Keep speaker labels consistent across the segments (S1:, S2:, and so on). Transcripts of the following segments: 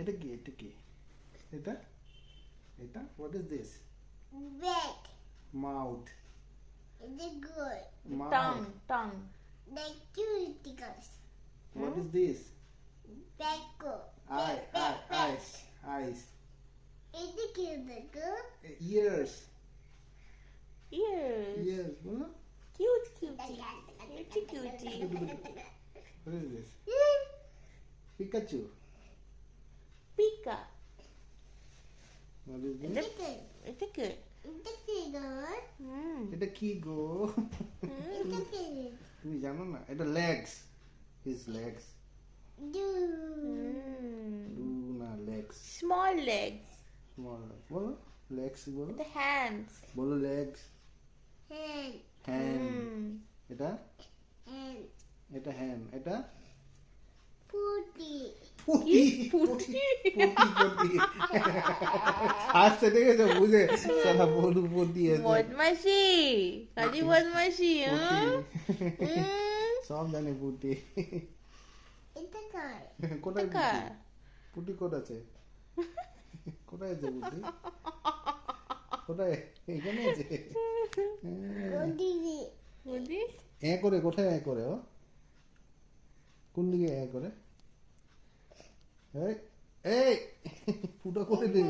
S1: এটা কি এটা কি এটা এটা what is this
S2: Red.
S1: mouth
S2: It's good.
S1: mouth
S3: Tongue.
S2: The cuticles.
S1: what is this
S2: Becko.
S1: eyes
S2: It's the cuticle.
S1: ears
S3: Ears.
S1: বলো
S3: Cute cutie. Cutie.
S1: what is this Pikachu
S3: Pika.
S1: what is this
S3: It's good.
S2: It's the cuticle.
S1: এটা কি গো
S2: It's the cuticle.
S1: তুমি জানো না এটা legs his legs
S2: Do.
S1: do না legs
S3: Small legs.
S1: small বলো legs বলো
S3: The hands.
S1: বলো legs
S2: Hand.
S1: hand এটা
S2: Hand.
S1: এটা hand এটা
S2: Pooty.
S1: পুটি পুটি পুটি আসতে দেখেছো বুঝে সারা বলু পুটি আছে
S3: বদমাশি খালি বদমাশি
S1: পুটি। সব জানে পুটি
S2: It's the car.
S1: কোথায়
S3: কার?
S1: পুটি কোথায় আছে কোথায় আছে পুটি কোথায় এখানে আছে
S2: Body.
S3: বুঝলি
S1: এ করে কোথায় এ করে ও কোন দিকে এ করে এই এই ফুটা করে দিন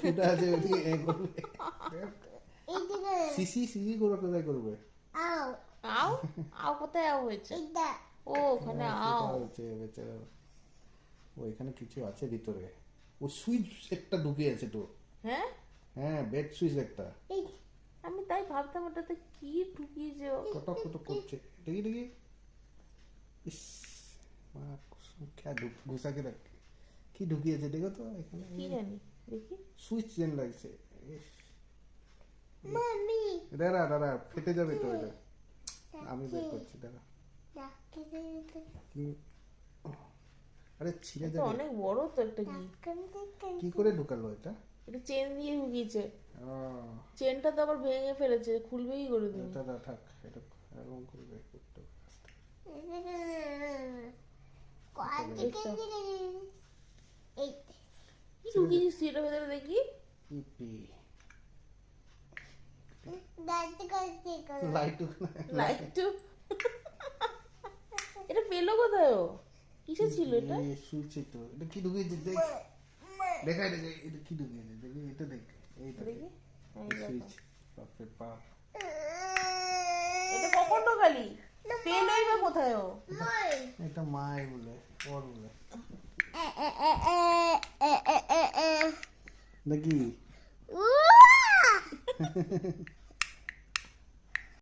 S1: ফুটা আছে ওদিকে এ করবে
S2: It's the car.
S1: CC CC করে কোথায় করবে
S2: Ow.
S3: আও আও কোথায় আও হয়েছে
S2: It's the.
S3: ও ওখানে
S1: হ্যাঁ,
S3: আও
S1: সেটা হচ্ছে বেচারা ও এখানে কিছু আছে ভিতরে ও সুইচ একটা ঢুকে আছে তো
S3: হ্যাঁ
S1: হ্যাঁ বেড সুইচ একটা
S2: It's.
S3: আমি তাই ভাবতাম ওটাতে কি ঢুকিয়েছে ও।
S1: কটক কটক করছে দেখি দেখি ইস মা क्या ঘুষা কে রাখ কি ঢুকিয়েছে দেখো তো এখানে
S3: কি জানি দেখি
S1: সুইচ যেন লাগছে ইস,
S2: Mommy.
S1: দাঁড়া দাঁড়া ফেটে যাবে তো এটা আমি বের করছি দাঁড়া কি আরে ছিঁড়ে
S3: এটা
S1: যাবে
S3: অনেক বড় তো একটা কি
S1: কি করে ঢুকালো এটা
S3: এটা চেন দিয়ে ঢুকিয়েছে
S1: আহ,
S3: চেনটা তো আবার ভেঙে ফেলেছে খুলবে কি করে তুমি
S1: এটা না থাক এটা এরকম করে বের করতে হবে।
S3: কি ঢুকিয়েছিস তুই এটা ভেতরে দেখি
S1: E P
S2: That's
S1: light
S3: light to এটা পেলো কোথায় ও কিসে ছিল এটা
S1: সুইচ তো এটা কি ঢুকিয়েছে দেখ দেখাই দেখে এটা কি ঢুকিয়েছে দেখি এটা দেখ এইটা
S3: দেখি এই দেখো।
S1: সুইচ বাপরে বাপ
S3: এটা কখন ঢোকালি পেলোই বা কোথায় ও
S1: এটা মাই বলে ওর বলে দেখি